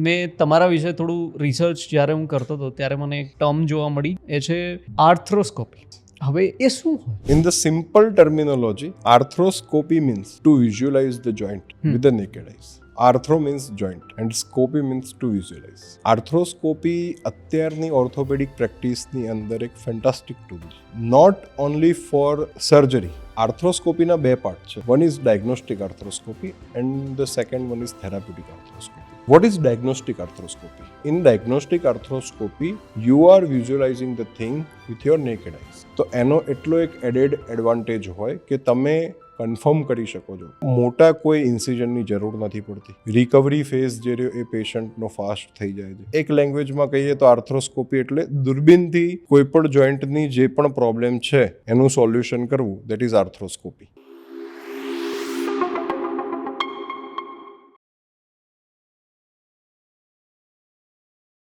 મેં તમારા વિશે થોડું રિસર્ચ જ્યારે હું કરતો હતો ત્યારે મને એક ટર્મ જોવા મળી, એ છે આર્થ્રોસ્કોપી. હવે એ શું હોય? In the simple terminology, arthroscopy means to visualize the joint with the naked eyes. Arthro means joint and scopy means to visualize. આર્થ્રોસ્કોપી અત્યારની ઓર્થોપેડિક પ્રેક્ટિસની અંદર એક ફેન્ટાસ્ટિક ટૂલ છે, નોટ ઓનલી ફોર સર્જરી. આર્થ્રોસ્કોપીના બે પાર્ટ છે. One is diagnostic આર્થ્રોસ્કોપી and the second one is therapeutic આર્થ્રોસ્કોપી. What is diagnostic arthroscopy? In diagnostic arthroscopy, you are visualizing the thing with your naked eyes. તો એનો એટલો એક added advantage હોય કે તમે confirm કરી શકો છો. મોટા કોઈ ઇન્સિઝનની જરૂર નથી પડતી. રિકવરી ફેઝ જે રહ્યો એ પેશન્ટનો ફાસ્ટ થઈ જાય છે. એક લેંગ્વેજમાં કહીએ તો આર્થ્રોસ્કોપી એટલે દૂરબીનથી કોઈ પણ જોઈન્ટની જે પણ પ્રોબ્લેમ છે એનું સોલ્યુશન કરવું, દેટ ઇઝ આર્થ્રોસ્કોપી.